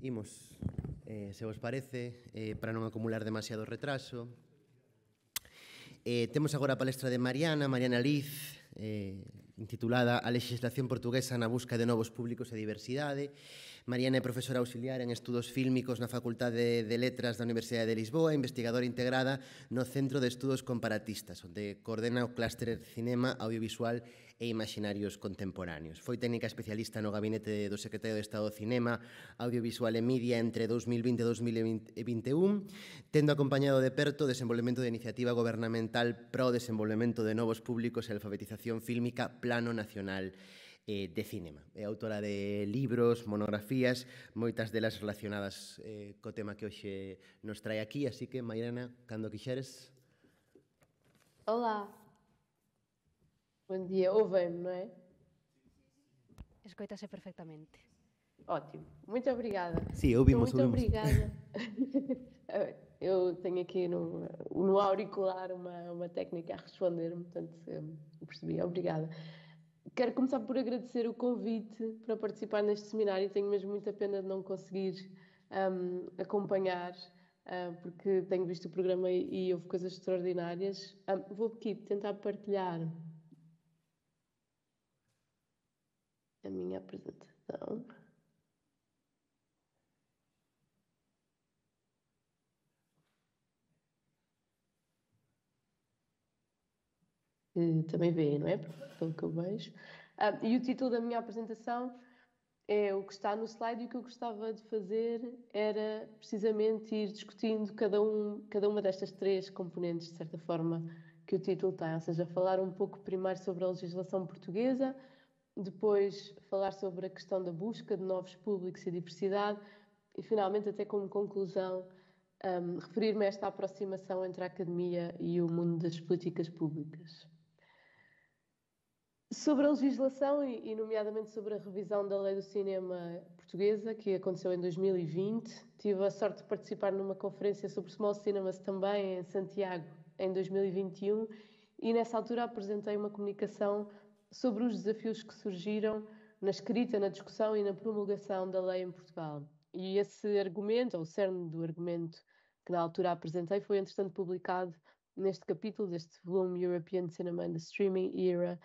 imos, se vos parece, para non acumular demasiado retraso. Temos agora a palestra de Mariana Liz, intitulada A legislación portuguesa na busca de novos públicos e diversidade. Mariana é profesora auxiliar en estudos fílmicos na Facultade de Letras da Universidade de Lisboa, investigadora integrada no Centro de Estudos Comparatistas, onde coordena o clúster Cinema, Audiovisual e Imaxinarios Contemporáneos. Foi técnica especialista no gabinete do Secretario de Estado de Cinema, Audiovisual e Media entre 2020 e 2021, tendo acompañado de perto o desenvolvemento de iniciativa gobernamental pro desenvolvemento de novos públicos e alfabetización fílmica Plano Nacional de Cinema. É autora de libros, monografías, moitas delas relacionadas co tema que hoxe nos trae aquí, así que, Mariana, cando quixeres. Olá. Bom dia. Ouvem-me, não é? Escoita-se perfectamente. Ótimo. Muito obrigada. Sim, ouvimos. Muito obrigada. Eu tenho aqui no auricular uma técnica a responder-me, portanto, eu percebi. Obrigada. Quero começar por agradecer o convite para participar neste seminário. Tenho mesmo muita pena de não conseguir acompanhar, porque tenho visto o programa e houve coisas extraordinárias. Vou aqui tentar partilhar a minha apresentação. Também veem, não é? Pelo que eu vejo. E o título da minha apresentação é o que está no slide, e o que eu gostava de fazer era precisamente ir discutindo cada uma destas três componentes, de certa forma, que o título tem. Ou seja, falar um pouco primeiro sobre a legislação portuguesa, depois falar sobre a questão da busca de novos públicos e diversidade, e finalmente, até como conclusão, referir-me a esta aproximação entre a academia e o mundo das políticas públicas. Sobre a legislação e nomeadamente sobre a revisão da Lei do Cinema Portuguesa, que aconteceu em 2020, tive a sorte de participar numa conferência sobre Small Cinemas também em Santiago em 2021, e nessa altura apresentei uma comunicação sobre os desafios que surgiram na escrita, na discussão e na promulgação da lei em Portugal. E esse argumento, ou o cerne do argumento que na altura apresentei, foi entretanto publicado neste capítulo deste volume European Cinema and the Streaming Era.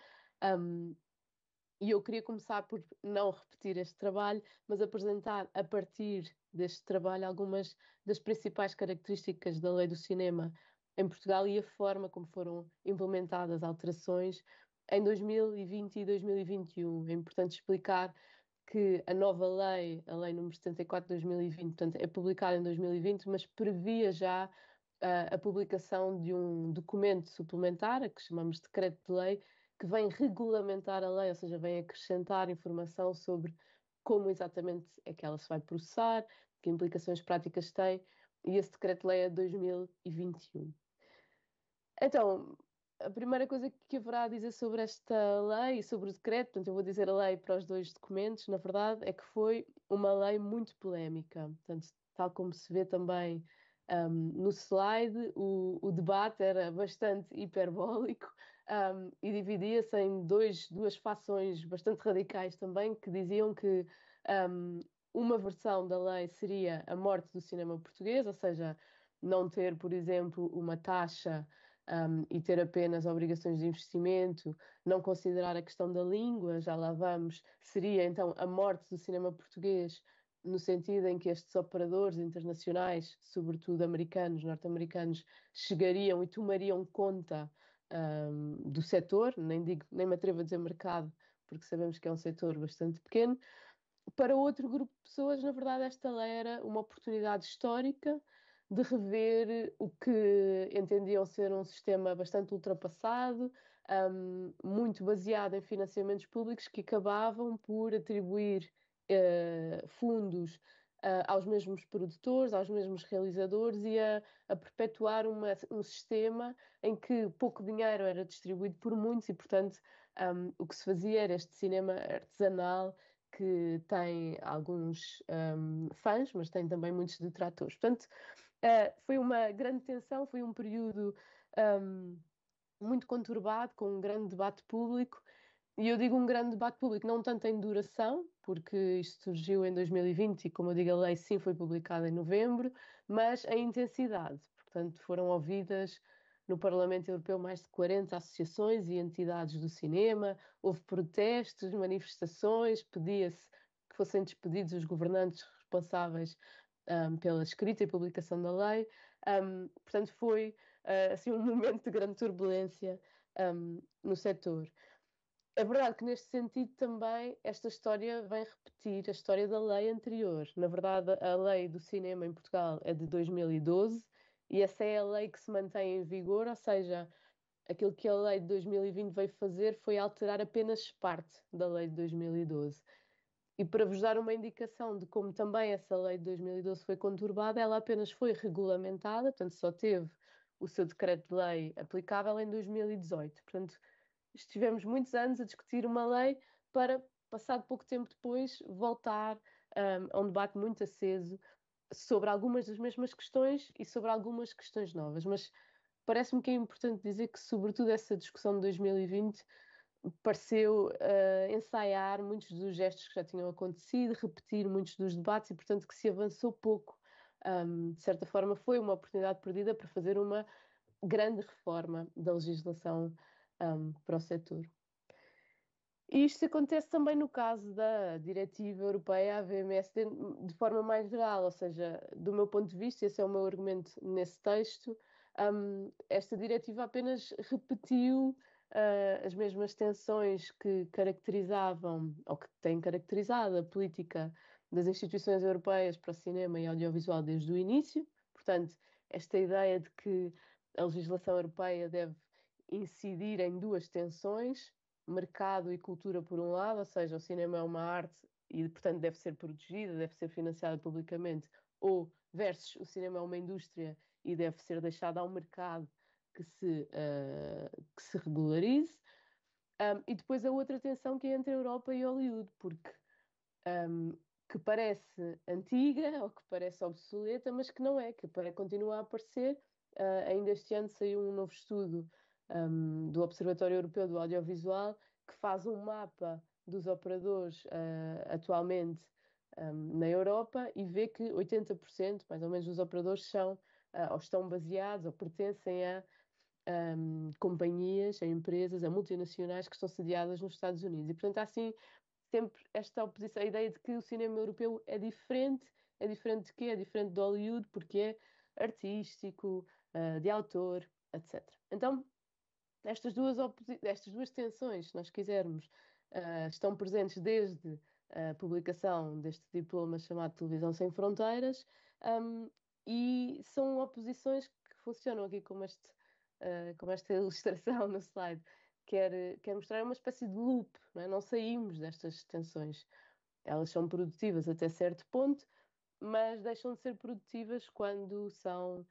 E eu queria começar por não repetir este trabalho, mas apresentar a partir deste trabalho algumas das principais características da Lei do Cinema em Portugal e a forma como foram implementadas alterações em 2020 e 2021. É importante explicar que a nova lei, a Lei número 74 de 2020, portanto, é publicada em 2020, mas previa já a publicação de um documento suplementar, a que chamamos de Decreto de Lei, que vem regulamentar a lei, ou seja, vem acrescentar informação sobre como exatamente é que ela se vai processar, que implicações práticas tem, e esse decreto-lei é de 2021. Então, a primeira coisa que haverá a dizer sobre esta lei e sobre o decreto, portanto, eu vou dizer a lei para os dois documentos, na verdade, é que foi uma lei muito polémica. Portanto, tal como se vê também no slide, o debate era bastante hiperbólico. E dividia-se em duas fações bastante radicais também, que diziam que uma versão da lei seria a morte do cinema português, ou seja, não ter, por exemplo, uma taxa e ter apenas obrigações de investimento, não considerar a questão da língua, já lá vamos, seria então a morte do cinema português, no sentido em que estes operadores internacionais, sobretudo americanos, norte-americanos, chegariam e tomariam conta do setor, nem me atrevo a dizer mercado, porque sabemos que é um setor bastante pequeno. Para outro grupo de pessoas, na verdade, esta lei era uma oportunidade histórica de rever o que entendiam ser um sistema bastante ultrapassado, muito baseado em financiamentos públicos que acabavam por atribuir fundos aos mesmos produtores, aos mesmos realizadores e a perpetuar um sistema em que pouco dinheiro era distribuído por muitos e, portanto, o que se fazia era este cinema artesanal que tem alguns fãs, mas tem também muitos detratores. Portanto, foi uma grande tensão, foi um período muito conturbado, com um grande debate público, E eu digo um grande debate público, não tanto em duração, porque isto surgiu em 2020 e, como eu digo, a lei sim foi publicada em novembro, mas em intensidade. Portanto, foram ouvidas no Parlamento Europeu mais de 40 associações e entidades do cinema, houve protestos, manifestações, pedia-se que fossem despedidos os governantes responsáveis pela escrita e publicação da lei. Portanto, foi assim um momento de grande turbulência no setor. É verdade que neste sentido também esta história vem repetir a história da lei anterior. Na verdade, a lei do cinema em Portugal é de 2012 e essa é a lei que se mantém em vigor, ou seja, aquilo que a lei de 2020 veio fazer foi alterar apenas parte da lei de 2012. E para vos dar uma indicação de como também essa lei de 2012 foi conturbada, ela apenas foi regulamentada, portanto só teve o seu decreto-lei aplicável em 2018. Portanto, estivemos muitos anos a discutir uma lei para, passado pouco tempo depois, voltar a um debate muito aceso sobre algumas das mesmas questões e sobre algumas questões novas. Mas parece-me que é importante dizer que, sobretudo, essa discussão de 2020 pareceu ensaiar muitos dos gestos que já tinham acontecido, repetir muitos dos debates e, portanto, que se avançou pouco. De certa forma, foi uma oportunidade perdida para fazer uma grande reforma da legislação para o setor. E isto acontece também no caso da Diretiva Europeia, a VMS, de forma mais geral, ou seja, do meu ponto de vista, esse é o meu argumento nesse texto, esta diretiva apenas repetiu as mesmas tensões que caracterizavam, ou que têm caracterizado a política das instituições europeias para o cinema e audiovisual desde o início. Portanto, esta ideia de que a legislação europeia deve incidir em duas tensões, mercado e cultura por um lado, ou seja, o cinema é uma arte e, portanto, deve ser protegida, deve ser financiada publicamente, ou versus o cinema é uma indústria e deve ser deixada ao mercado que se regularize. E depois a outra tensão que é entre a Europa e Hollywood, porque um, que parece antiga ou que parece obsoleta, mas que não é, que continua a aparecer. Ainda este ano saiu um novo estudo do Observatório Europeu do Audiovisual que faz um mapa dos operadores atualmente na Europa e vê que 80%, mais ou menos, dos operadores são ou estão baseados ou pertencem a companhias, a empresas, a multinacionais que estão sediadas nos Estados Unidos. E, portanto, há assim sempre esta oposição, a ideia de que o cinema europeu é diferente de quê? É diferente de Hollywood porque é artístico, de autor, etc. Então, estas duas tensões, se nós quisermos, estão presentes desde a publicação deste diploma chamado Televisão Sem Fronteiras, e são oposições que funcionam aqui como esta ilustração no slide. Quer mostrar uma espécie de loop, não é? Não saímos destas tensões. Elas são produtivas até certo ponto, mas deixam de ser produtivas quando são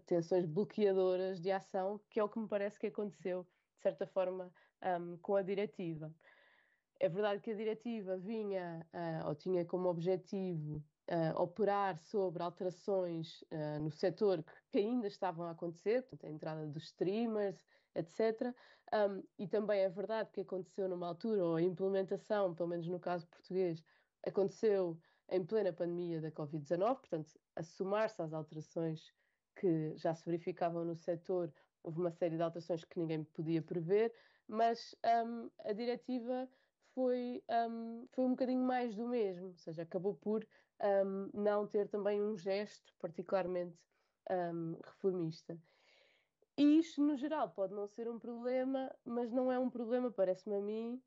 tensões bloqueadoras de ação, que é o que me parece que aconteceu, de certa forma, com a diretiva. É verdade que a diretiva vinha ou tinha como objetivo operar sobre alterações no setor que ainda estavam a acontecer, portanto, a entrada dos streamers, etc. E também é verdade que aconteceu numa altura, ou a implementação, pelo menos no caso português, aconteceu em plena pandemia da Covid-19, portanto, a somar-se às alterações que já se verificavam no setor, houve uma série de alterações que ninguém podia prever, mas a diretiva foi um bocadinho mais do mesmo, ou seja, acabou por não ter também um gesto particularmente reformista. E isto, no geral, pode não ser um problema, mas não é um problema, parece-me a mim,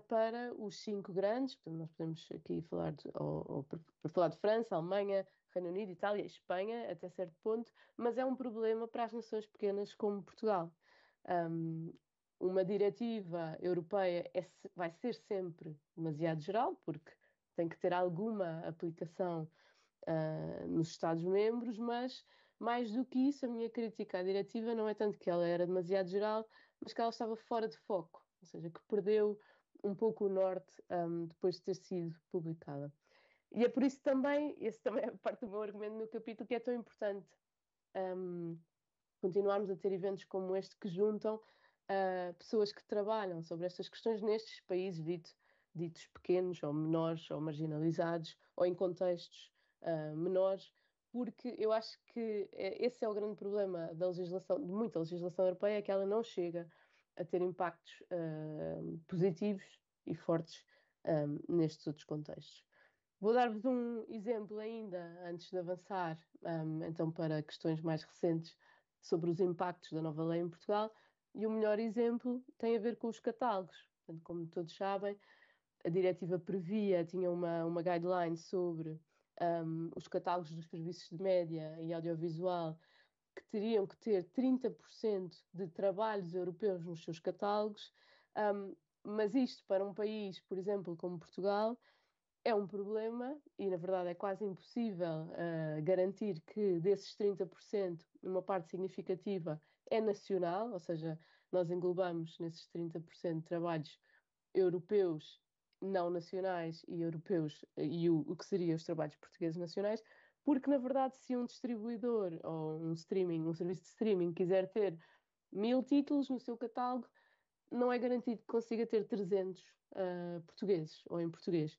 para os cinco grandes. Portanto, nós podemos aqui falar ou para falar de França, Alemanha, Reino Unido, Itália, Espanha, até certo ponto, mas é um problema para as nações pequenas como Portugal. Uma diretiva europeia vai ser sempre demasiado geral, porque tem que ter alguma aplicação nos Estados-membros, mas mais do que isso, a minha crítica à diretiva não é tanto que ela era demasiado geral, mas que ela estava fora de foco, ou seja, que perdeu um pouco o norte depois de ter sido publicada. E é por isso também, esse também é parte do meu argumento no capítulo, que é tão importante continuarmos a ter eventos como este que juntam pessoas que trabalham sobre estas questões nestes países ditos pequenos ou menores ou marginalizados ou em contextos menores, porque eu acho que esse é o grande problema da legislação, de muita legislação europeia, é que ela não chega a ter impactos positivos e fortes nestes outros contextos. Vou dar-vos um exemplo ainda antes de avançar, então, para questões mais recentes sobre os impactos da nova lei em Portugal. E o melhor exemplo tem a ver com os catálogos. Portanto, como todos sabem, a diretiva tinha uma guideline sobre os catálogos dos serviços de média e audiovisual que teriam que ter 30% de trabalhos europeus nos seus catálogos, mas isto para um país, por exemplo, como Portugal, é um problema e, na verdade, é quase impossível garantir que desses 30%, uma parte significativa é nacional, ou seja, nós englobamos nesses 30% trabalhos europeus não nacionais e europeus e o que seriam os trabalhos portugueses nacionais, porque, na verdade, se um distribuidor ou um serviço de streaming quiser ter 1000 títulos no seu catálogo, não é garantido que consiga ter 300 portugueses ou em português.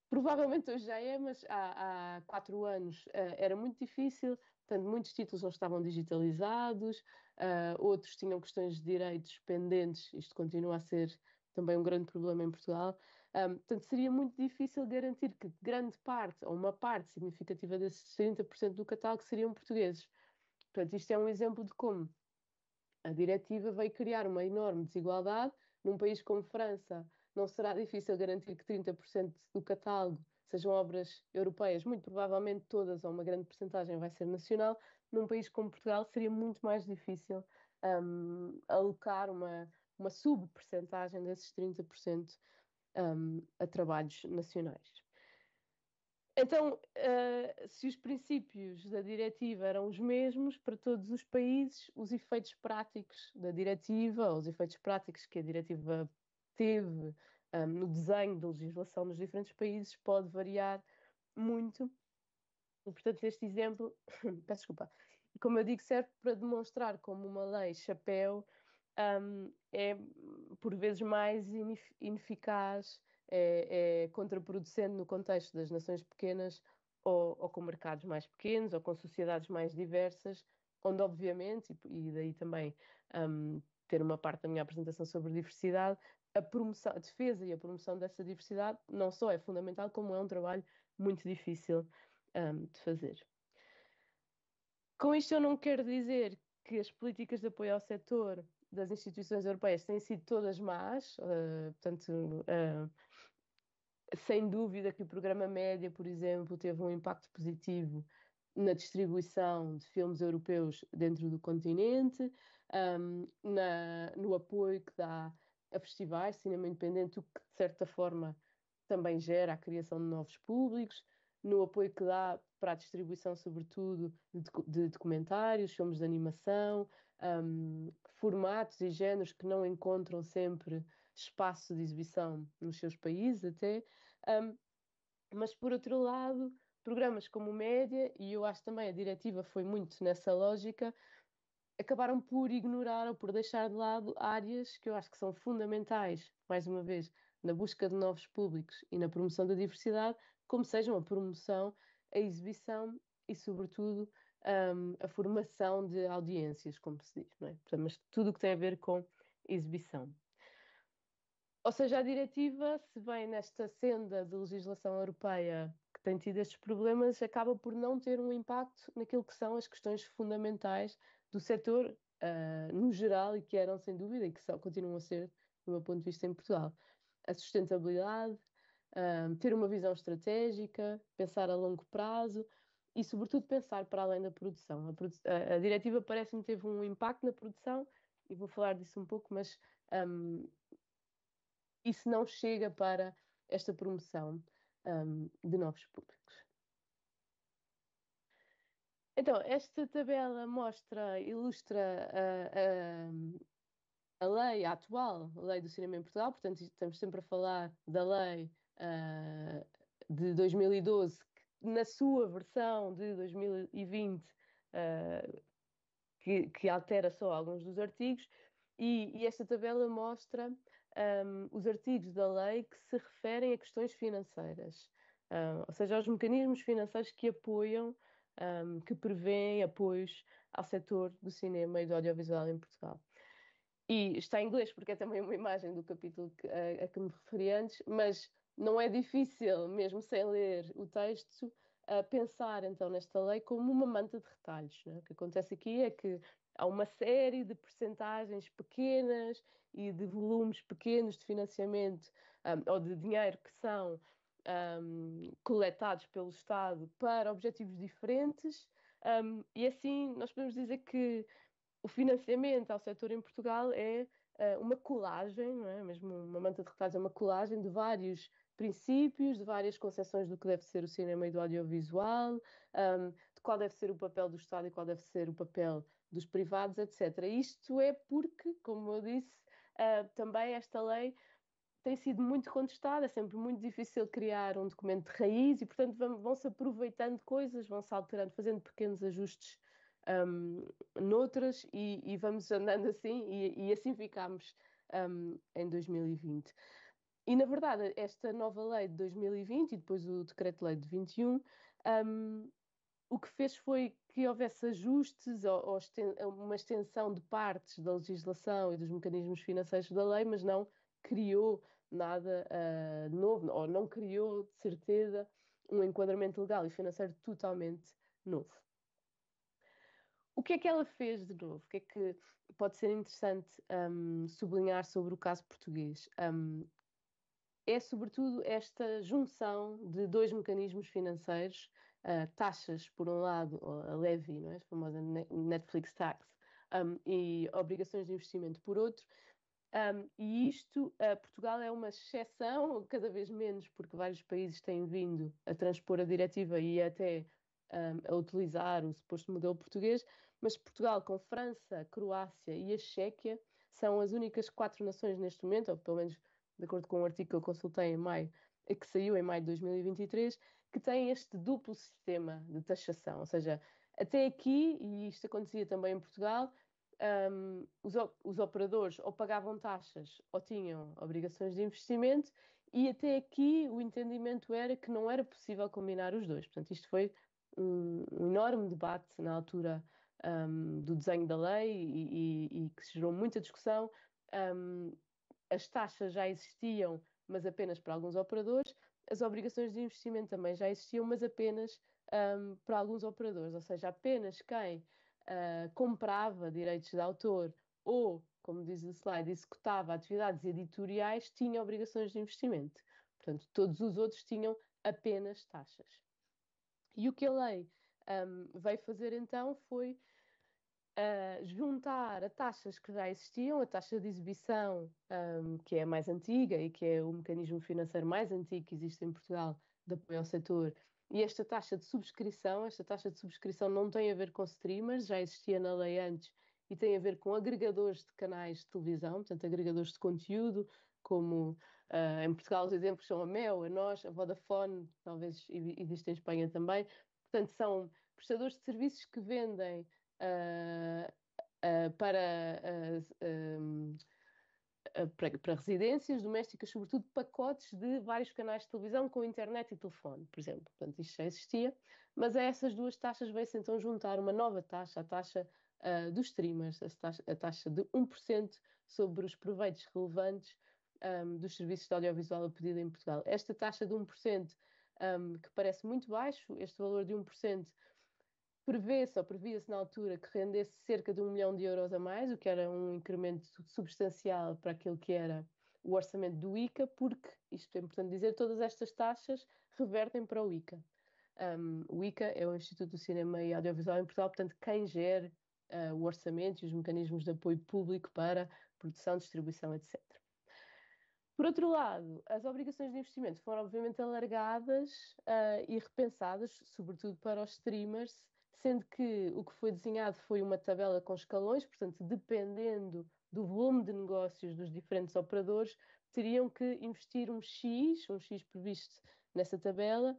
Provavelmente hoje já é, mas há 4 anos era muito difícil, portanto, muitos títulos não estavam digitalizados, outros tinham questões de direitos pendentes, isto continua a ser também um grande problema em Portugal. Portanto, seria muito difícil garantir que grande parte, ou uma parte significativa desses 30% do catálogo seriam portugueses. Portanto, isto é um exemplo de como a diretiva veio criar uma enorme desigualdade. Num país como França, não será difícil garantir que 30% do catálogo sejam obras europeias, muito provavelmente todas, ou uma grande percentagem, vai ser nacional. Num país como Portugal, seria muito mais difícil alocar uma subpercentagem desses 30% a trabalhos nacionais. Então, se os princípios da diretiva eram os mesmos para todos os países, os efeitos práticos da diretiva, os efeitos práticos que a diretiva teve, no desenho da legislação nos diferentes países, pode variar muito. E, portanto, este exemplo, peço desculpa, como eu digo, serve para demonstrar como uma lei chapéu é por vezes mais ineficaz, é contraproducente no contexto das nações pequenas ou com mercados mais pequenos ou com sociedades mais diversas, onde obviamente, e daí também ter uma parte da minha apresentação sobre diversidade, a promoção, a defesa e a promoção dessa diversidade não só é fundamental, como é um trabalho muito difícil de fazer. Com isto eu não quero dizer que as políticas de apoio ao setor das instituições europeias têm sido todas más, portanto, sem dúvida que o programa Média, por exemplo, teve um impacto positivo na distribuição de filmes europeus dentro do continente, no apoio que dá a festivais de cinema independente, o que de certa forma também gera a criação de novos públicos, no apoio que dá para a distribuição, sobretudo, de documentários, filmes de animação, formatos e géneros que não encontram sempre espaço de exibição nos seus países até. Mas, por outro lado, programas como o Média, e eu acho também a diretiva foi muito nessa lógica, acabaram por ignorar ou por deixar de lado áreas que eu acho que são fundamentais, mais uma vez, na busca de novos públicos e na promoção da diversidade, como sejam a promoção, a exibição e, sobretudo, a formação de audiências, como se diz, não é? Portanto, mas tudo o que tem a ver com exibição. Ou seja, a diretiva, se bem nesta senda de legislação europeia que tem tido estes problemas, acaba por não ter um impacto naquilo que são as questões fundamentais do setor, no geral, e que eram, sem dúvida, e que continuam a ser, do meu ponto de vista, em Portugal. A sustentabilidade, ter uma visão estratégica, pensar a longo prazo e, sobretudo, pensar para além da produção. A diretiva parece-me teve um impacto na produção, e vou falar disso um pouco, mas isso não chega para esta promoção de novos públicos. Então, esta tabela ilustra a lei atual, a lei do cinema em Portugal, portanto, estamos sempre a falar da lei de 2012, que na sua versão de 2020, que altera só alguns dos artigos, E esta tabela mostra os artigos da lei que se referem a questões financeiras, ou seja, aos mecanismos financeiros que apoiam, que prevêem apoios ao setor do cinema e do audiovisual em Portugal. E está em inglês porque é também uma imagem do capítulo a que me referi antes, mas não é difícil, mesmo sem ler o texto, pensar então nesta lei como uma manta de retalhos, né? O que acontece aqui é que há uma série de percentagens pequenas e de volumes pequenos de financiamento ou de dinheiro que são coletados pelo Estado para objetivos diferentes, e assim nós podemos dizer que o financiamento ao setor em Portugal é uma colagem, não é? Mesmo uma manta de retalhos é uma colagem de vários princípios, de várias concepções do que deve ser o cinema e do audiovisual, de qual deve ser o papel do Estado e qual deve ser o papel dos privados, etc. Isto é porque, como eu disse, também esta lei tem sido muito contestada, é sempre muito difícil criar um documento de raiz e, portanto, vão-se aproveitando coisas, vão-se alterando, fazendo pequenos ajustes noutras e vamos andando assim e assim ficámos em 2020. E, na verdade, esta nova lei de 2020 e depois o decreto-lei de 21, o que fez foi que houvesse ajustes ou uma extensão de partes da legislação e dos mecanismos financeiros da lei, mas não criou nada novo, ou não criou, de certeza, um enquadramento legal e financeiro totalmente novo. O que é que ela fez de novo? O que é que pode ser interessante sublinhar sobre o caso português? É sobretudo esta junção de dois mecanismos financeiros, taxas por um lado, a levy, não é? A famosa Netflix tax, e obrigações de investimento por outro. E isto, Portugal é uma exceção, cada vez menos, porque vários países têm vindo a transpor a diretiva e até a utilizar o suposto modelo português, mas Portugal, com França, Croácia e a Chequia, são as únicas 4 nações neste momento, ou pelo menos de acordo com um artigo que eu consultei em maio, que saiu em maio de 2023, que têm este duplo sistema de taxação. Ou seja, até aqui, e isto acontecia também em Portugal, os operadores ou pagavam taxas ou tinham obrigações de investimento, e até aqui o entendimento era que não era possível combinar os dois. Portanto, isto foi um enorme debate na altura do desenho da lei e que gerou muita discussão. As taxas já existiam, mas apenas para alguns operadores. As obrigações de investimento também já existiam, mas apenas para alguns operadores. Ou seja, apenas quem comprava direitos de autor ou, como diz o slide, executava atividades editoriais tinha obrigações de investimento. Portanto, todos os outros tinham apenas taxas. E o que a lei veio fazer então foi juntar a taxas que já existiam, a taxa de exibição, que é a mais antiga e que é o mecanismo financeiro mais antigo que existe em Portugal de apoio ao setor, e esta taxa de subscrição não tem a ver com streamers, já existia na lei antes, e tem a ver com agregadores de canais de televisão, portanto, agregadores de conteúdo, como em Portugal os exemplos são a Mel, a Nós, a Vodafone, talvez existe em Espanha também. Portanto, são prestadores de serviços que vendem para, para residências domésticas, sobretudo pacotes de vários canais de televisão com internet e telefone, por exemplo. Portanto, isto já existia, mas a essas duas taxas veio-se então juntar uma nova taxa, a taxa dos streamers, a taxa de 1% sobre os proveitos relevantes dos serviços de audiovisual a pedido em Portugal. Esta taxa de 1%, que parece muito baixo, este valor de 1%, prevê-se ou previa-se na altura que rendesse cerca de 1 milhão de euros a mais, o que era um incremento substancial para aquilo que era o orçamento do ICA, porque, isto é importante dizer, todas estas taxas revertem para o ICA. O ICA é o Instituto do Cinema e Audiovisual em Portugal, portanto, quem gere o orçamento e os mecanismos de apoio público para produção, distribuição, etc. Por outro lado, as obrigações de investimento foram obviamente alargadas e repensadas, sobretudo para os streamers, sendo que o que foi desenhado foi uma tabela com escalões, portanto, dependendo do volume de negócios dos diferentes operadores, teriam que investir um X previsto nessa tabela,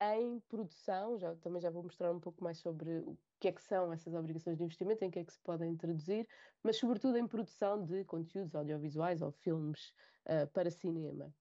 em produção, também já vou mostrar um pouco mais sobre o que é que são essas obrigações de investimento, em que é que se podem traduzir, mas sobretudo em produção de conteúdos audiovisuais ou filmes para cinema.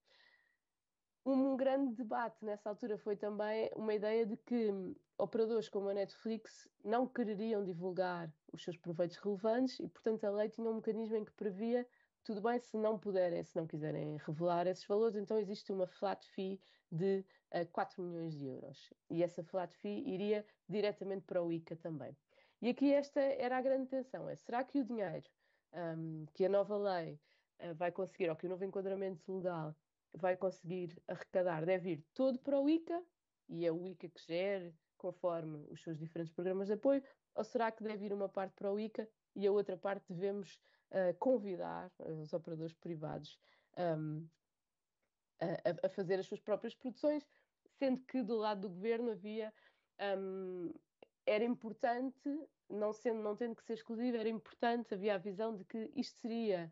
Um grande debate nessa altura foi também uma ideia de que operadores como a Netflix não quereriam divulgar os seus proveitos relevantes e, portanto, a lei tinha um mecanismo em que previa tudo bem, se não puderem, se não quiserem revelar esses valores, então existe uma flat fee de 4 milhões de euros. E essa flat fee iria diretamente para o ICA também. E aqui esta era a grande tensão, será que o dinheiro que a nova lei vai conseguir, ou que o novo enquadramento legal vai conseguir arrecadar, deve ir todo para o ICA, e é o ICA que gere conforme os seus diferentes programas de apoio, ou será que deve ir uma parte para o ICA e a outra parte devemos convidar os operadores privados um, a fazer as suas próprias produções, sendo que do lado do governo havia era importante, não tendo que ser exclusivo, era importante, havia a visão de que isto seria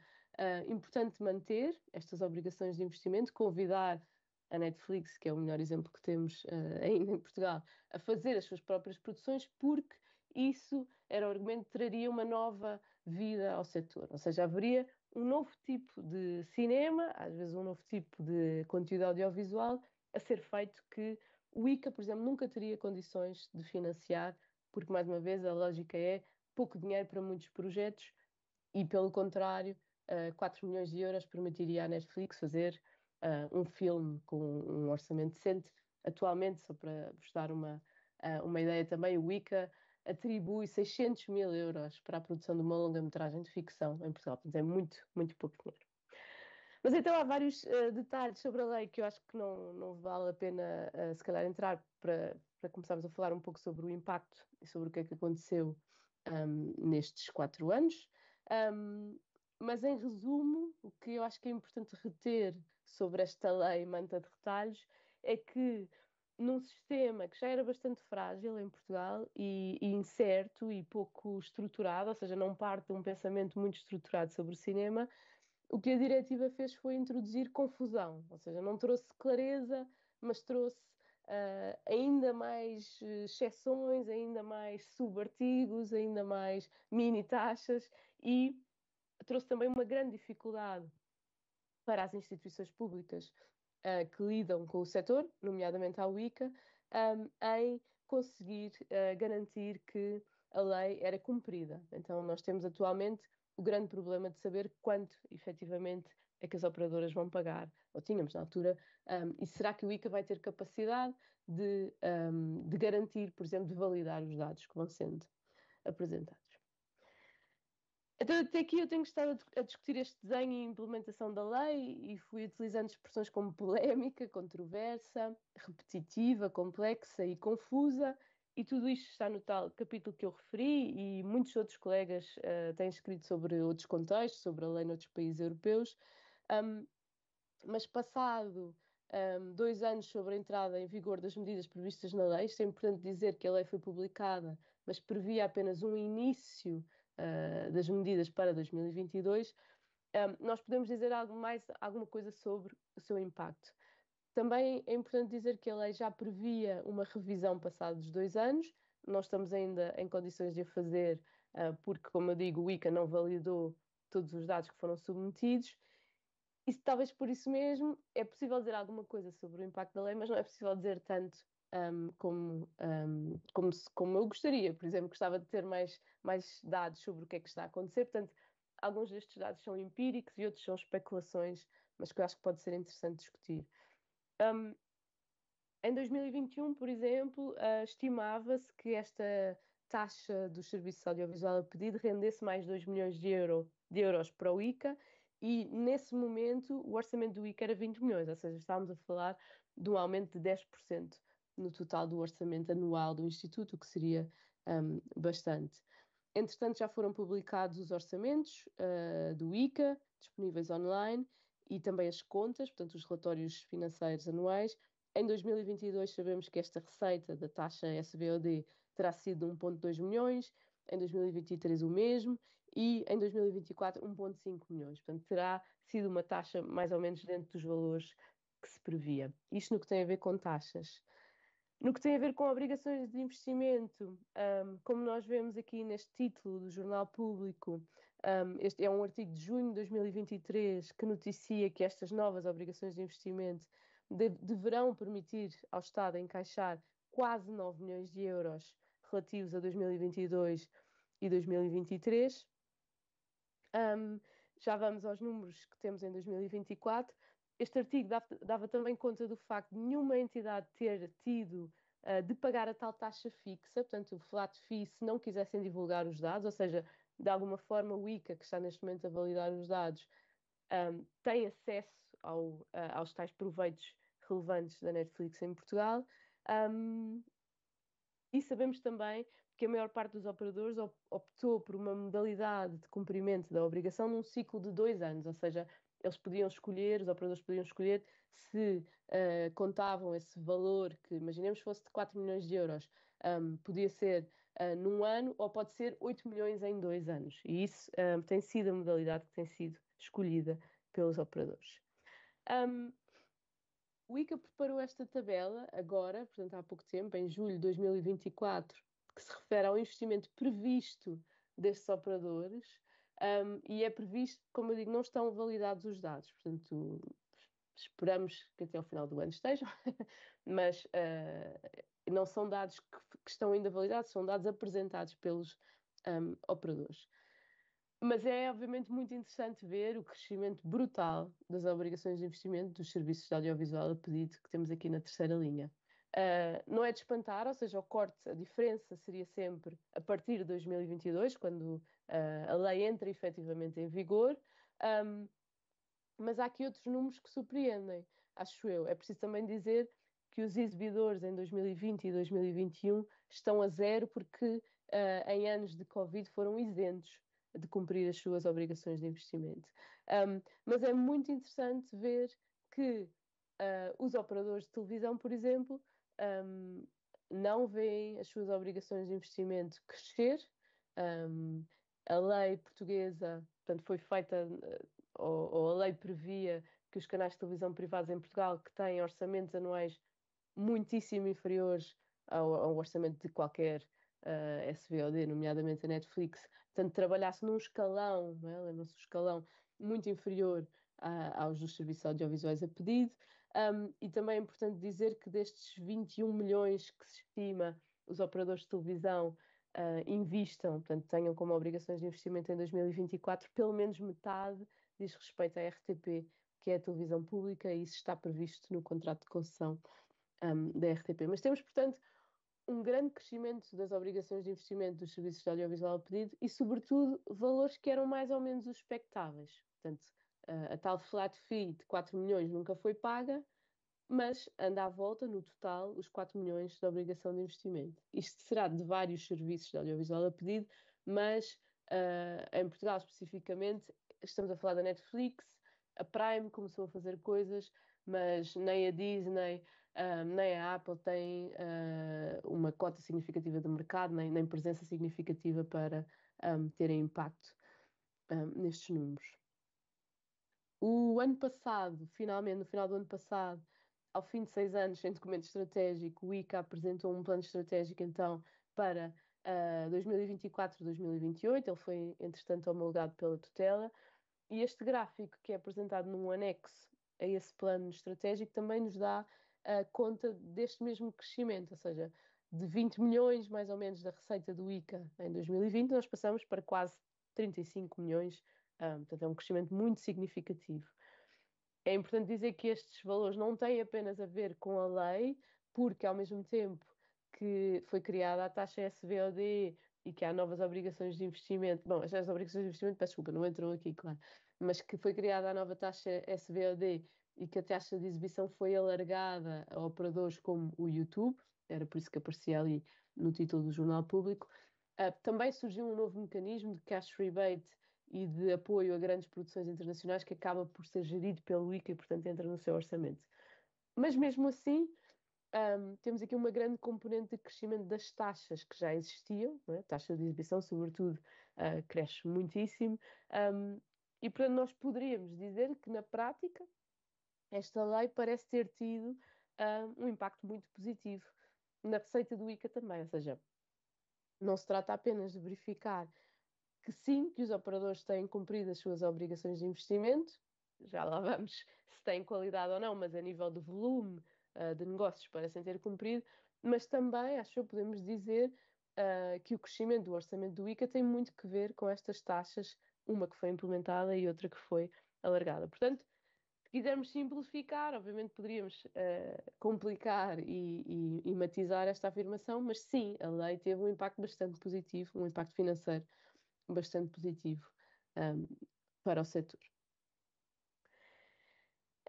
importante manter estas obrigações de investimento, convidar a Netflix, que é o melhor exemplo que temos ainda em Portugal, a fazer as suas próprias produções, porque isso era o argumento que traria uma nova vida ao setor, ou seja, haveria um novo tipo de cinema, às vezes um novo tipo de conteúdo audiovisual a ser feito que o ICA, por exemplo, nunca teria condições de financiar, porque, mais uma vez, a lógica é pouco dinheiro para muitos projetos e, pelo contrário, 4 milhões de euros permitiria à Netflix fazer um filme com um orçamento decente. Atualmente, só para vos dar uma ideia também, o ICA atribui 600 mil euros para a produção de uma longa-metragem de ficção em Portugal. Portanto, é muito, muito pouco dinheiro. Mas então há vários detalhes sobre a lei que eu acho que não vale a pena, se calhar, entrar para começarmos a falar um pouco sobre o impacto e sobre o que é que aconteceu nestes 4 anos. Mas, em resumo, o que eu acho que é importante reter sobre esta lei manta de retalhos é que num sistema que já era bastante frágil em Portugal e incerto e pouco estruturado, ou seja, não parte de um pensamento muito estruturado sobre o cinema, o que a diretiva fez foi introduzir confusão, ou seja, não trouxe clareza, mas trouxe ainda mais exceções, ainda mais subartigos, ainda mais mini taxas e trouxe também uma grande dificuldade para as instituições públicas que lidam com o setor, nomeadamente a UICA, em conseguir garantir que a lei era cumprida. Então, nós temos atualmente o grande problema de saber quanto efetivamente é que as operadoras vão pagar, ou tínhamos na altura, e será que o ICA vai ter capacidade de garantir, por exemplo, de validar os dados que vão sendo apresentados. Então, até aqui eu tenho estado a discutir este desenho e implementação da lei e fui utilizando expressões como polémica, controversa, repetitiva, complexa e confusa, e tudo isto está no tal capítulo que eu referi, e muitos outros colegas têm escrito sobre outros contextos, sobre a lei noutros países europeus. Mas passado 2 anos sobre a entrada em vigor das medidas previstas na lei, isto é importante dizer que a lei foi publicada, mas previa apenas um início das medidas para 2022, nós podemos dizer alguma coisa sobre o seu impacto. Também é importante dizer que a lei já previa uma revisão passados 2 anos, nós estamos ainda em condições de a fazer, porque, como eu digo, o ICA não validou todos os dados que foram submetidos, e talvez por isso mesmo é possível dizer alguma coisa sobre o impacto da lei, mas não é possível dizer tanto como eu gostaria. Por exemplo, gostava de ter mais dados sobre o que é que está a acontecer. Portanto, alguns destes dados são empíricos e outros são especulações, mas que eu acho que pode ser interessante discutir. Em 2021, por exemplo, estimava-se que esta taxa dos serviços audiovisual a pedido rendesse mais 2 milhões de euros para o ICA e, nesse momento, o orçamento do ICA era 20 milhões, ou seja, estávamos a falar de um aumento de 10% no total do orçamento anual do Instituto, o que seria bastante. Entretanto, já foram publicados os orçamentos do ICA, disponíveis online, e também as contas, portanto, os relatórios financeiros anuais. Em 2022 sabemos que esta receita da taxa SVOD terá sido 1,2 milhões, em 2023 o mesmo e em 2024 1,5 milhões. Portanto, terá sido uma taxa mais ou menos dentro dos valores que se previa. Isto no que tem a ver com taxas. No que tem a ver com obrigações de investimento, como nós vemos aqui neste título do Jornal Público, este é um artigo de junho de 2023 que noticia que estas novas obrigações de investimento deverão permitir ao Estado encaixar quase 9 milhões de euros relativos a 2022 e 2023. Já vamos aos números que temos em 2024. Este artigo dava também conta do facto de nenhuma entidade ter tido de pagar a tal taxa fixa, portanto, o flat fee, se não quisessem divulgar os dados, ou seja, de alguma forma o ICA, que está neste momento a validar os dados, tem acesso aos tais proveitos relevantes da Netflix em Portugal. E sabemos também que a maior parte dos operadores optou por uma modalidade de cumprimento da obrigação num ciclo de 2 anos, ou seja, eles podiam escolher, os operadores podiam escolher se contavam esse valor, que imaginemos fosse de 4 milhões de euros, podia ser num ano ou pode ser 8 milhões em 2 anos. E isso tem sido a modalidade que tem sido escolhida pelos operadores. O ICA preparou esta tabela agora, portanto há pouco tempo, em julho de 2024, que se refere ao investimento previsto destes operadores, e é previsto, como eu digo, não estão validados os dados, portanto esperamos que até ao final do ano estejam, mas não são dados que estão ainda validados, são dados apresentados pelos operadores. Mas é obviamente muito interessante ver o crescimento brutal das obrigações de investimento dos serviços de audiovisual a pedido que temos aqui na terceira linha. Não é de espantar, ou seja, o corte, a diferença seria sempre a partir de 2022, quando a lei entra efetivamente em vigor, mas há aqui outros números que surpreendem, acho eu. É preciso também dizer que os exibidores em 2020 e 2021 estão a zero porque em anos de Covid foram isentos de cumprir as suas obrigações de investimento. Mas é muito interessante ver que os operadores de televisão, por exemplo, não veem as suas obrigações de investimento crescer. A lei portuguesa, portanto, foi feita, ou a lei previa que os canais de televisão privados em Portugal, que têm orçamentos anuais muitíssimo inferiores ao orçamento de qualquer SVOD, nomeadamente a Netflix, portanto, trabalhasse num escalão, não é? Lembra-se, um escalão muito inferior aos dos serviços audiovisuais a pedido. E também é importante dizer que destes 21 milhões que se estima os operadores de televisão invistam, portanto, tenham como obrigações de investimento em 2024, pelo menos metade diz respeito à RTP, que é a televisão pública, e isso está previsto no contrato de concessão da RTP. Mas temos, portanto, um grande crescimento das obrigações de investimento dos serviços de audiovisual a pedido e, sobretudo, valores que eram mais ou menos os expectáveis. Portanto, a tal flat fee de 4 milhões nunca foi paga, mas anda à volta, no total, os 4 milhões de obrigação de investimento. Isto será de vários serviços de audiovisual a pedido, mas em Portugal especificamente, estamos a falar da Netflix, a Prime começou a fazer coisas, mas nem a Disney, nem a Apple têm uma cota significativa de mercado, nem presença significativa para terem impacto nestes números. O ano passado, finalmente, no final do ano passado, ao fim de 6 anos sem documento estratégico, o ICA apresentou um plano estratégico, então, para 2024-2028. Ele foi, entretanto, homologado pela tutela. E este gráfico, que é apresentado num anexo a esse plano estratégico, também nos dá conta deste mesmo crescimento, ou seja, de 20 milhões, mais ou menos, da receita do ICA em 2020, nós passamos para quase 35 milhões, portanto, é um crescimento muito significativo. É importante dizer que estes valores não têm apenas a ver com a lei, porque ao mesmo tempo que foi criada a taxa SVOD e que há novas obrigações de investimento, bom, as obrigações de investimento, peço desculpa, não entram aqui, claro, mas que foi criada a nova taxa SVOD e que a taxa de exibição foi alargada a operadores como o YouTube, era por isso que aparecia ali no título do Jornal Público. Também surgiu um novo mecanismo de cash rebate e de apoio a grandes produções internacionais que acaba por ser gerido pelo ICA e, portanto, entra no seu orçamento. Mas mesmo assim, temos aqui uma grande componente de crescimento das taxas que já existiam, não é? A taxa de exibição, sobretudo, cresce muitíssimo, e portanto nós poderíamos dizer que na prática esta lei parece ter tido um impacto muito positivo na receita do ICA também, ou seja, não se trata apenas de verificar que sim, que os operadores têm cumprido as suas obrigações de investimento, já lá vamos se têm qualidade ou não, mas a nível de volume de negócios parecem ter cumprido, mas também, acho que podemos dizer que o crescimento do orçamento do ICA tem muito que ver com estas taxas, uma que foi implementada e outra que foi alargada. Portanto, se quisermos simplificar, obviamente poderíamos complicar e matizar esta afirmação, mas sim, a lei teve um impacto bastante positivo, um impacto financeiro bastante positivo um, para o setor.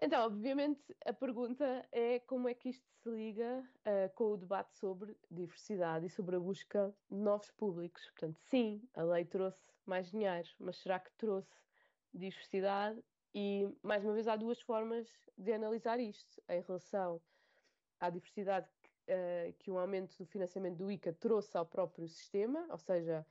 Então, obviamente, a pergunta é como é que isto se liga com o debate sobre diversidade e sobre a busca de novos públicos. Portanto, sim, a lei trouxe mais dinheiro, mas será que trouxe diversidade? E, mais uma vez, há duas formas de analisar isto. Em relação à diversidade que um aumento do financiamento do ICA trouxe ao próprio sistema, ou seja,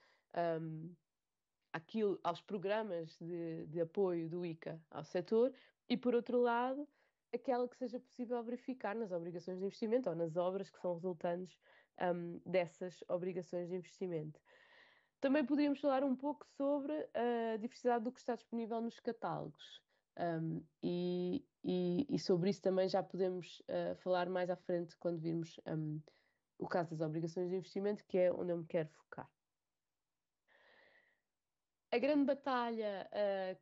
aos programas de apoio do ICA ao setor, e por outro lado, aquela que seja possível verificar nas obrigações de investimento ou nas obras que são resultantes dessas obrigações de investimento. Também poderíamos falar um pouco sobre a diversidade do que está disponível nos catálogos. E sobre isso também já podemos falar mais à frente quando virmos o caso das obrigações de investimento, que é onde eu me quero focar. A grande batalha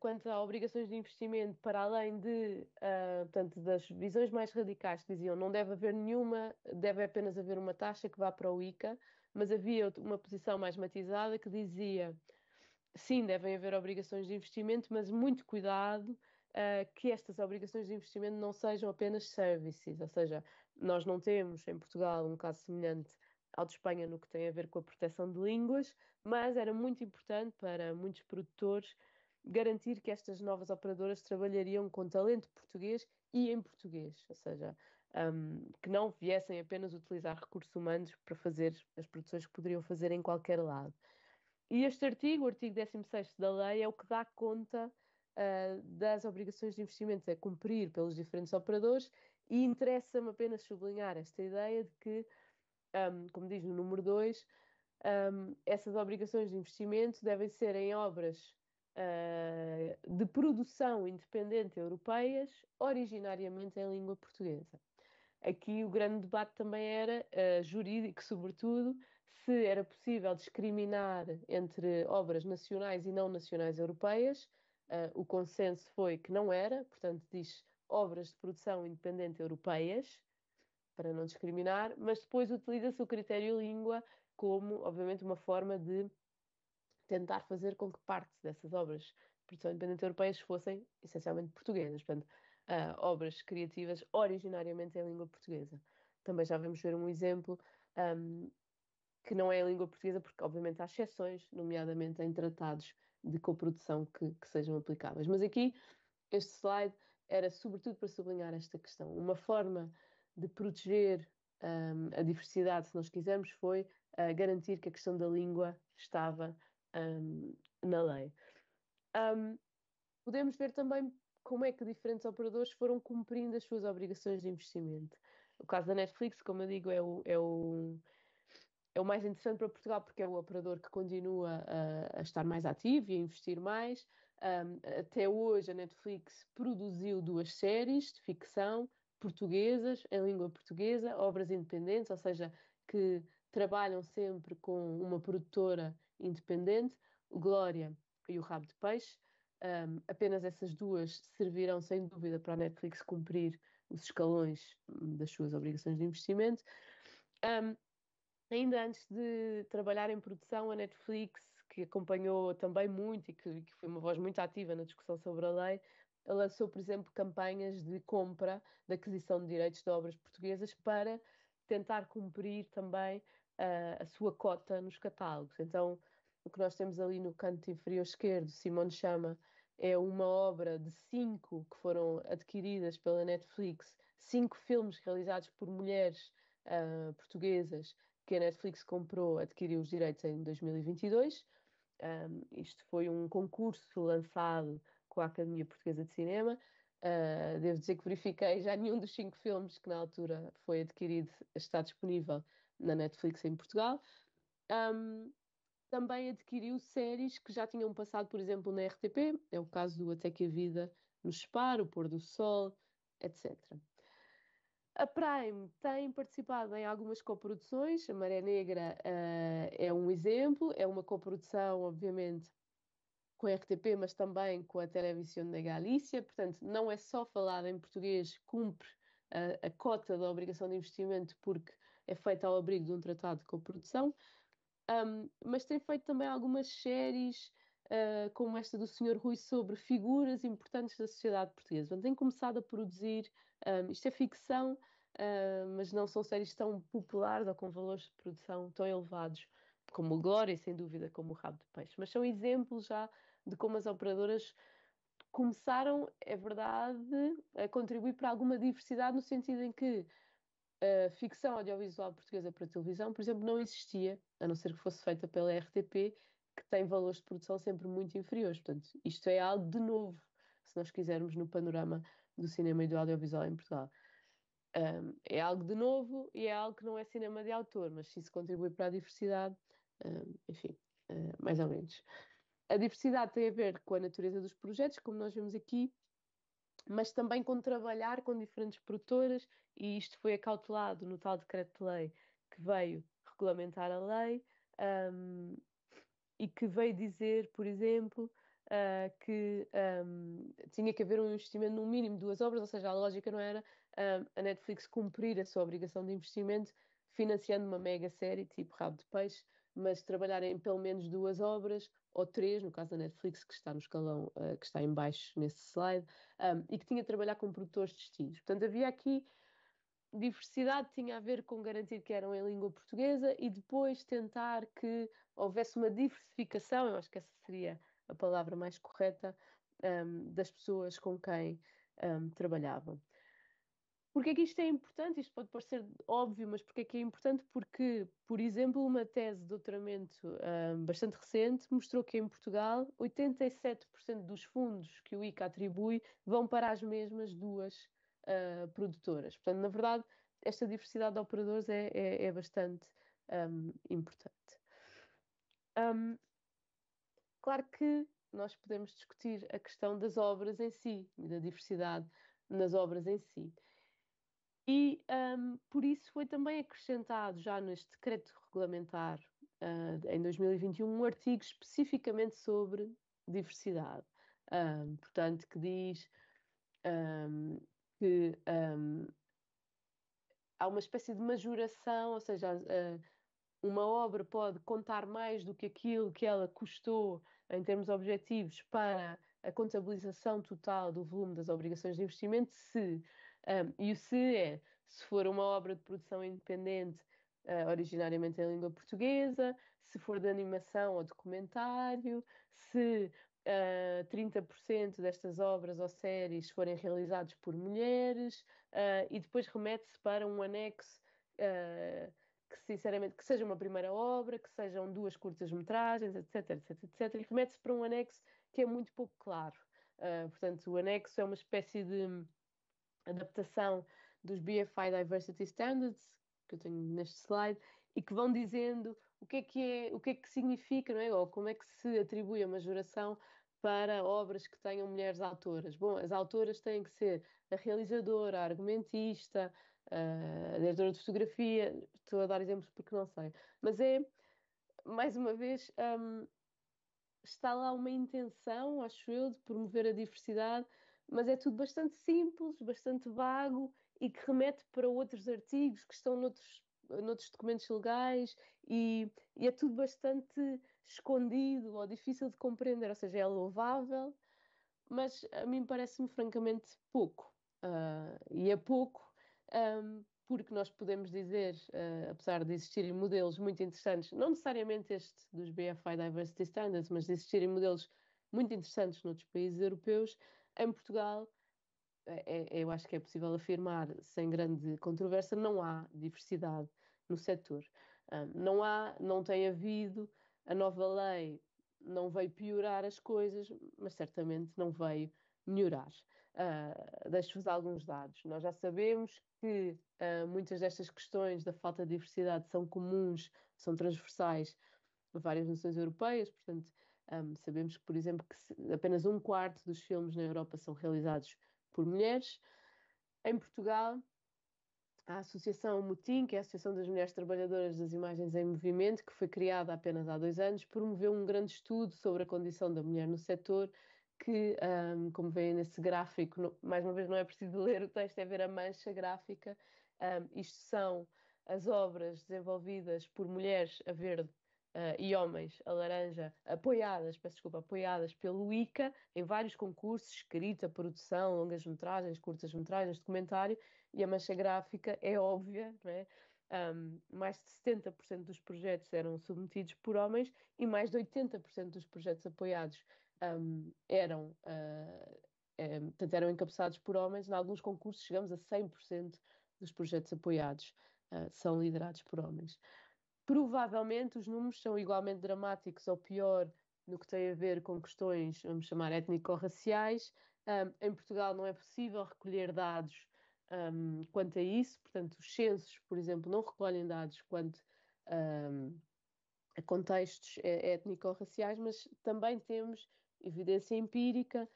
quanto a obrigações de investimento, para além portanto, das visões mais radicais que diziam não deve haver nenhuma, deve apenas haver uma taxa que vá para o ICA, mas havia uma posição mais matizada que dizia sim, devem haver obrigações de investimento, mas muito cuidado que estas obrigações de investimento não sejam apenas services, ou seja, nós não temos em Portugal um caso semelhante ao de Espanha no que tem a ver com a proteção de línguas, mas era muito importante para muitos produtores garantir que estas novas operadoras trabalhariam com talento português e em português, ou seja, que não viessem apenas utilizar recursos humanos para fazer as produções que poderiam fazer em qualquer lado. E este artigo, o artigo 16º da lei, é o que dá conta das obrigações de investimento a cumprir pelos diferentes operadores e interessa-me apenas sublinhar esta ideia de que, como diz no número 2, essas obrigações de investimento devem ser em obras de produção independente europeias, originariamente em língua portuguesa. Aqui o grande debate também era jurídico, sobretudo, se era possível discriminar entre obras nacionais e não nacionais europeias. O consenso foi que não era, portanto, diz obras de produção independente europeias, para não discriminar, mas depois utiliza-se o critério língua como, obviamente, uma forma de tentar fazer com que parte dessas obras de produção independente europeias fossem essencialmente portuguesas, portanto, obras criativas originariamente em língua portuguesa. Também já vamos ver um exemplo que não é em língua portuguesa, porque obviamente há exceções, nomeadamente em tratados de coprodução que sejam aplicáveis. Mas aqui, este slide era sobretudo para sublinhar esta questão. Uma forma de proteger a diversidade, se nós quisermos, foi garantir que a questão da língua estava na lei. Podemos ver também como é que diferentes operadores foram cumprindo as suas obrigações de investimento. O caso da Netflix, como eu digo, é o mais interessante para Portugal porque é o operador que continua a estar mais ativo e a investir mais. Até hoje a Netflix produziu 2 séries de ficção portuguesas, em língua portuguesa, obras independentes, ou seja, que trabalham sempre com uma produtora independente, o Glória e o Rabo de Peixe. Apenas essas duas servirão sem dúvida para a Netflix cumprir os escalões das suas obrigações de investimento. Ainda antes de trabalhar em produção, a Netflix, que acompanhou também muito e que foi uma voz muito ativa na discussão sobre a lei, lançou, por exemplo, campanhas de compra, de aquisição de direitos de obras portuguesas para tentar cumprir também a sua cota nos catálogos. Então, o que nós temos ali no canto inferior esquerdo, Simone Chama, é uma obra de 5 que foram adquiridas pela Netflix, 5 filmes realizados por mulheres portuguesas que a Netflix comprou, adquiriu os direitos em 2022. Isto foi um concurso lançado com a Academia Portuguesa de Cinema. Devo dizer que verifiquei, já nenhum dos 5 filmes que na altura foi adquirido está disponível na Netflix em Portugal. Um, Também adquiriu séries que já tinham passado, por exemplo, na RTP, é o caso do Até que a Vida nos Separe, O Pôr do Sol, etc. A Prime tem participado em algumas coproduções, a Maré Negra, é um exemplo, é uma coprodução, obviamente, com a RTP, mas também com a Televisión de Galícia, portanto, não é só falada em português, cumpre a cota da obrigação de investimento porque é feita ao abrigo de um tratado de coprodução. Mas tem feito também algumas séries, como esta do Senhor Rui, sobre figuras importantes da sociedade portuguesa. Portanto, tem começado a produzir, isto é ficção, mas não são séries tão populares ou com valores de produção tão elevados como o Glória, sem dúvida, como o Rabo de Peixe. Mas são exemplos já de como as operadoras começaram, é verdade, a contribuir para alguma diversidade, no sentido em que a ficção audiovisual portuguesa para televisão, por exemplo, não existia, a não ser que fosse feita pela RTP, que tem valores de produção sempre muito inferiores. Portanto, isto é algo de novo, se nós quisermos, no panorama do cinema e do audiovisual em Portugal. É algo de novo e é algo que não é cinema de autor, mas se isso contribui para a diversidade, enfim, mais ou menos. A diversidade tem a ver com a natureza dos projetos, como nós vemos aqui, mas também com trabalhar com diferentes produtoras, e isto foi acautelado no tal decreto-lei que veio regulamentar a lei, um, e que veio dizer, por exemplo, que tinha que haver um investimento no mínimo de 2 obras, ou seja, a lógica não era a Netflix cumprir a sua obrigação de investimento financiando uma mega série tipo Rabo de Peixe, mas trabalhar em pelo menos 2 obras, ou 3, no caso da Netflix, que está no escalão, que está em baixo nesse slide, e que tinha de trabalhar com produtores distintos. Portanto, havia aqui diversidade, tinha a ver com garantir que eram em língua portuguesa e depois tentar que houvesse uma diversificação, eu acho que essa seria a palavra mais correta, das pessoas com quem trabalhavam. Porquê é que isto é importante? Isto pode parecer óbvio, mas porquê é que é importante? Porque, por exemplo, uma tese de doutoramento bastante recente mostrou que em Portugal 87% dos fundos que o ICA atribui vão para as mesmas duas produtoras. Portanto, na verdade, esta diversidade de operadores é bastante importante. Um, Claro que nós podemos discutir a questão das obras em si, e da diversidade nas obras em si. E por isso foi também acrescentado já neste decreto regulamentar em 2021 um artigo especificamente sobre diversidade. Portanto, que diz um, que há uma espécie de majoração, ou seja, uma obra pode contar mais do que aquilo que ela custou em termos objetivos para a contabilização total do volume das obrigações de investimento, e o se é, se for uma obra de produção independente, originariamente em língua portuguesa, se for de animação ou documentário, se 30% destas obras ou séries forem realizados por mulheres, e depois remete-se para um anexo que sinceramente que seja uma primeira obra, que sejam 2 curtas-metragens, etc, etc, etc. E remete-se para um anexo que é muito pouco claro. Portanto, o anexo é uma espécie de adaptação dos BFI Diversity Standards, que eu tenho neste slide, e que vão dizendo o que é que significa, não é? Ou como é que se atribui a majoração para obras que tenham mulheres autoras. Bom, as autoras têm que ser a realizadora, a argumentista, a diretora de fotografia, estou a dar exemplos porque não sei, mas é, mais uma vez, está lá uma intenção, acho eu, de promover a diversidade, mas é tudo bastante simples, bastante vago e que remete para outros artigos que estão noutros documentos legais e é tudo bastante escondido ou difícil de compreender, ou seja, é louvável, mas a mim parece-me francamente pouco. E é pouco, porque nós podemos dizer, apesar de existirem modelos muito interessantes, não necessariamente este dos BFI Diversity Standards, mas de existirem modelos muito interessantes noutros países europeus, em Portugal, eu acho que é possível afirmar, sem grande controvérsia, não há diversidade no setor. Não tem havido, a nova lei não veio piorar as coisas, mas certamente não veio melhorar. Deixo-vos alguns dados. Nós já sabemos que muitas destas questões da falta de diversidade são comuns, são transversais a várias nações europeias, portanto, sabemos que, por exemplo, que apenas um quarto dos filmes na Europa são realizados por mulheres. Em Portugal, a Associação Mutim, que é a Associação das Mulheres Trabalhadoras das Imagens em Movimento, que foi criada apenas há 2 anos, promoveu um grande estudo sobre a condição da mulher no setor, que, como veem nesse gráfico, mais uma vez não é preciso ler o texto, é ver a mancha gráfica. Isto são as obras desenvolvidas por mulheres a verde e homens a laranja, apoiadas pelo ICA em vários concursos, escrita, produção, longas-metragens, curtas-metragens, documentário, e a mancha gráfica é óbvia, não é? Mais de 70% dos projetos eram submetidos por homens e mais de 80% dos projetos apoiados portanto, eram encabeçados por homens. Em alguns concursos chegamos a 100% dos projetos apoiados são liderados por homens. Provavelmente os números são igualmente dramáticos ou pior no que tem a ver com questões, vamos chamar, étnico-raciais. Em Portugal não é possível recolher dados quanto a isso, portanto, os censos, por exemplo, não recolhem dados quanto a contextos étnico-raciais, mas também temos evidência empírica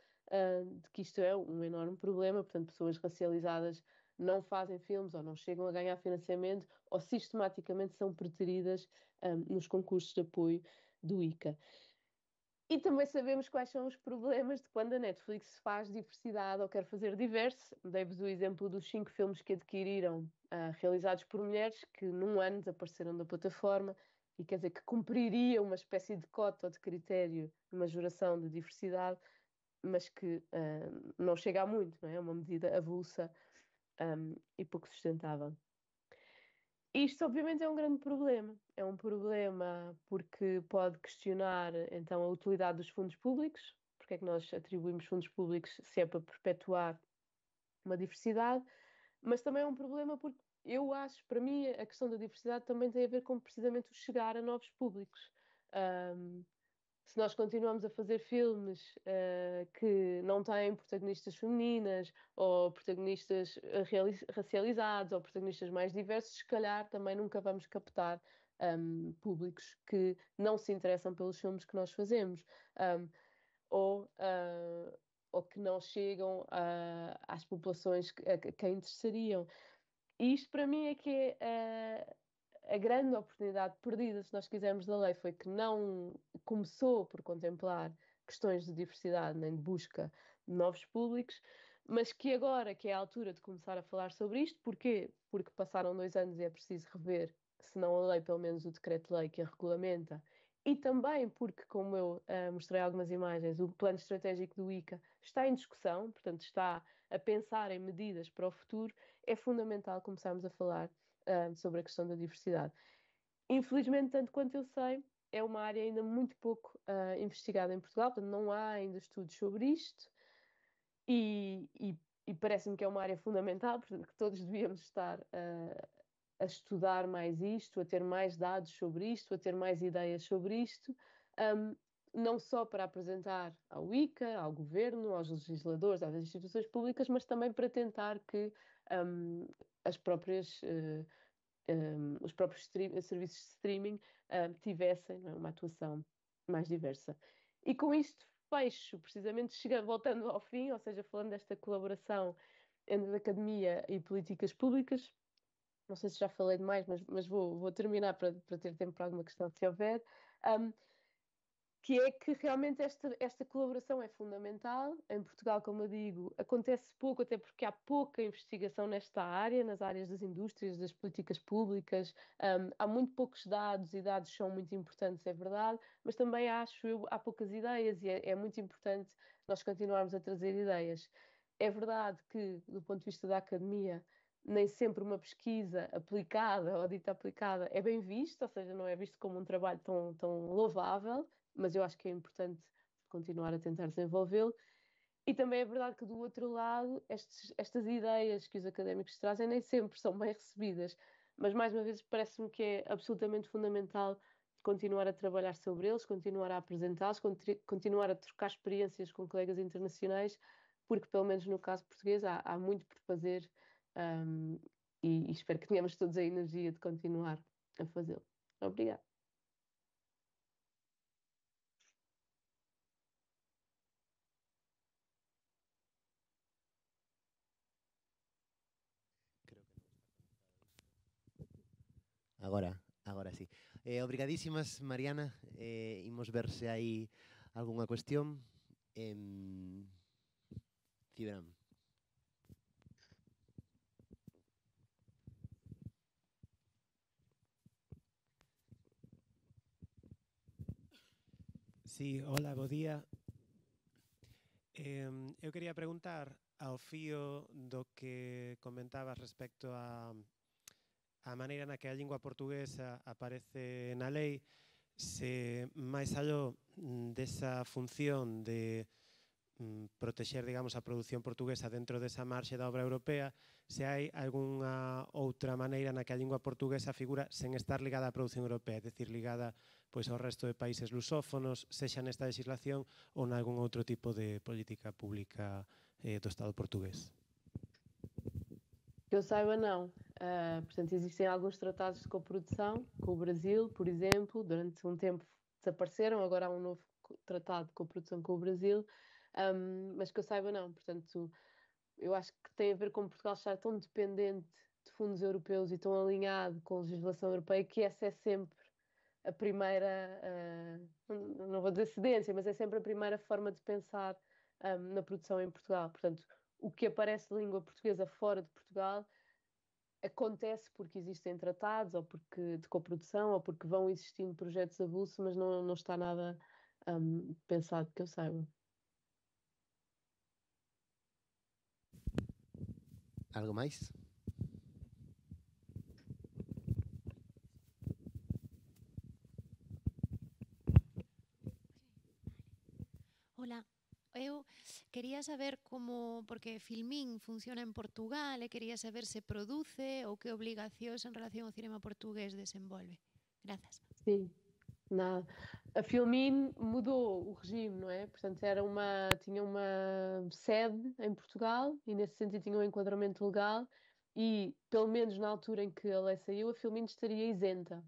de que isto é um enorme problema, portanto, pessoas racializadas não fazem filmes ou não chegam a ganhar financiamento ou sistematicamente são preteridas nos concursos de apoio do ICA. E também sabemos quais são os problemas de quando a Netflix faz diversidade ou quer fazer diverso. Dei-vos o exemplo dos 5 filmes que adquiriram, realizados por mulheres, que num ano desapareceram da plataforma, e quer dizer que cumpriria uma espécie de cota ou de critério de majoração de diversidade, mas que não chega a muito, não é? É uma medida avulsa e pouco sustentável. Isto, obviamente, é um grande problema. É um problema porque pode questionar, então, a utilidade dos fundos públicos. Porque é que nós atribuímos fundos públicos se é para perpetuar uma diversidade? Mas também é um problema porque eu acho, para mim, a questão da diversidade também tem a ver com precisamente o chegar a novos públicos. Se nós continuamos a fazer filmes que não têm protagonistas femininas ou protagonistas racializados ou protagonistas mais diversos, se calhar também nunca vamos captar públicos que não se interessam pelos filmes que nós fazemos um, ou, uh, ou que não chegam às populações a quem interessariam. E isto para mim é que é a grande oportunidade perdida, se nós quisermos, da lei, foi que não começou por contemplar questões de diversidade nem de busca de novos públicos, mas que agora, que é a altura de começar a falar sobre isto, porquê? Porque passaram 2 anos e é preciso rever, se não a lei, pelo menos o decreto-lei que a regulamenta, e também porque, como eu mostrei algumas imagens, o plano estratégico do ICA está em discussão, portanto está a pensar em medidas para o futuro, é fundamental começarmos a falar sobre a questão da diversidade. Infelizmente, tanto quanto eu sei, é uma área ainda muito pouco investigada em Portugal, portanto não há ainda estudos sobre isto e parece-me que é uma área fundamental, portanto que todos devíamos estar a estudar mais isto, a ter mais dados sobre isto, a ter mais ideias sobre isto, não só para apresentar ao ICA, ao governo, aos legisladores, às instituições públicas, mas também para tentar que as próprias os próprios serviços de streaming tivessem, não é, uma atuação mais diversa. E com isto fecho, precisamente voltando ao fim, ou seja, falando desta colaboração entre a academia e políticas públicas. Não sei se já falei demais, mas vou terminar para ter tempo para alguma questão, se houver. Um, que é que realmente esta colaboração é fundamental. Em Portugal, como eu digo, acontece pouco, até porque há pouca investigação nesta área, nas áreas das indústrias, das políticas públicas. Há muito poucos dados e dados são muito importantes, é verdade, mas também acho eu, há poucas ideias e é muito importante nós continuarmos a trazer ideias. É verdade que, do ponto de vista da academia, nem sempre uma pesquisa aplicada ou dita aplicada é bem vista, ou seja, não é visto como um trabalho tão louvável, mas eu acho que é importante continuar a tentar desenvolvê-lo. E também é verdade que, do outro lado, estas ideias que os académicos trazem nem sempre são bem recebidas, mas mais uma vez parece-me que é absolutamente fundamental continuar a trabalhar sobre eles, continuar a apresentá-los, continuar a trocar experiências com colegas internacionais, porque pelo menos no caso português há muito por fazer, e espero que tenhamos todos a energia de continuar a fazê-lo. Obrigada. Agora sí. Obrigadísimas, Mariana. Imos ver se hai algunha cuestión. Cibran. Sí, hola, bo día. Eu quería preguntar ao fío do que comentabas respecto a maneira na que a lingua portuguesa aparece na lei, se máis aló desa función de protexer, digamos, a produción portuguesa dentro desa marxe da obra europea, se hai algunha outra maneira na que a lingua portuguesa figura sen estar ligada á produción europea, é dicir, ligada pois ao resto de países lusófonos, sexa nesta legislación ou nalgún outro tipo de política pública do Estado portugués. Que eu saiba, não. Portanto, existem alguns tratados de coprodução com o Brasil, por exemplo, durante um tempo desapareceram, agora há um novo tratado de coprodução com o Brasil, mas que eu saiba, não. Portanto, eu acho que tem a ver com Portugal estar tão dependente de fundos europeus e tão alinhado com a legislação europeia que essa é sempre a primeira, não vou dizer cedência, mas é sempre a primeira forma de pensar na produção em Portugal. Portanto, o que aparece de língua portuguesa fora de Portugal acontece porque existem tratados, ou porque de coprodução, ou porque vão existindo projetos avulsos, mas não está nada pensado que eu saiba. Algo máis? Hola, eu quería saber como, porque Filmin funciona en Portugal e quería saber se produce ou que obligacións en relación ao cinema portugués desenvolve. Grazas. Sim, nada. A Filmin mudou o regime, não é? Portanto, tinha uma sede em Portugal e nesse sentido tinha um enquadramento legal e, pelo menos na altura em que a lei saiu, a Filmin estaria isenta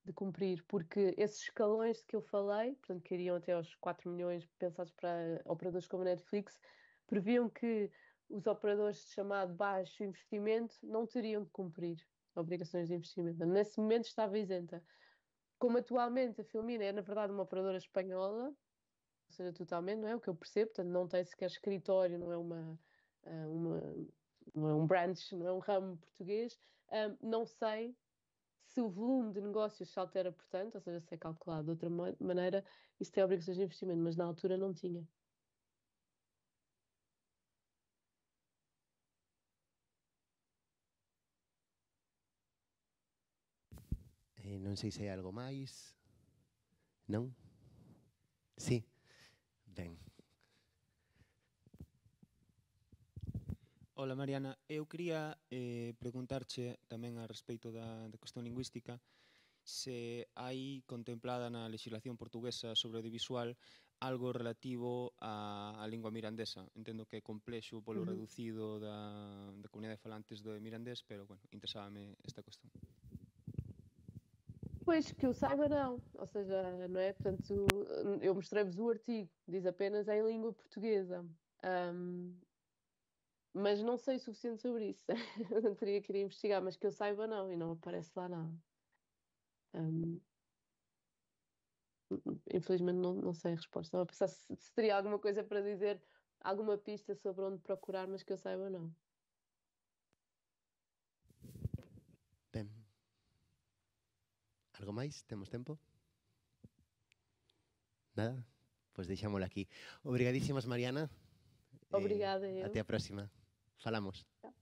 de cumprir, porque esses escalões de que eu falei, portanto, que iriam até aos 4 milhões pensados para operadores como a Netflix, previam que os operadores de chamado baixo investimento não teriam de cumprir obrigações de investimento. Nesse momento estava isenta. Como atualmente a Filmina é, na verdade, uma operadora espanhola, ou seja, totalmente, não é? O que eu percebo, portanto, não tem sequer escritório, não é um branch, não é um ramo português, não sei se o volume de negócios se altera, portanto, ou seja, se é calculado de outra maneira, isso tem obrigações de investimento, mas na altura não tinha. Non sei se hai algo máis. Non? Sí. Ben. Hola Mariana, eu quería preguntarche tamén a respeito da cuestión lingüística se hai contemplada na legislación portuguesa sobre audiovisual algo relativo á lingua mirandesa. Entendo que é complexo polo reducido da comunidade de falantes de mirandés, pero, bueno, interesábame esta cuestión. Pois, que eu saiba não, ou seja, não é? Portanto, eu mostrei-vos o artigo, diz apenas em língua portuguesa. Mas não sei o suficiente sobre isso. Teria que ir investigar, mas que eu saiba não, e não aparece lá nada. Infelizmente não sei a resposta. Estava a pensar se teria alguma coisa para dizer, alguma pista sobre onde procurar, mas que eu saiba não. Ben. Algo máis? Temos tempo? Nada? Pois deixámoslo aquí. Obrigadísimas, Mariana. Obrigada, eu. Até a próxima. Falamos. Tchau.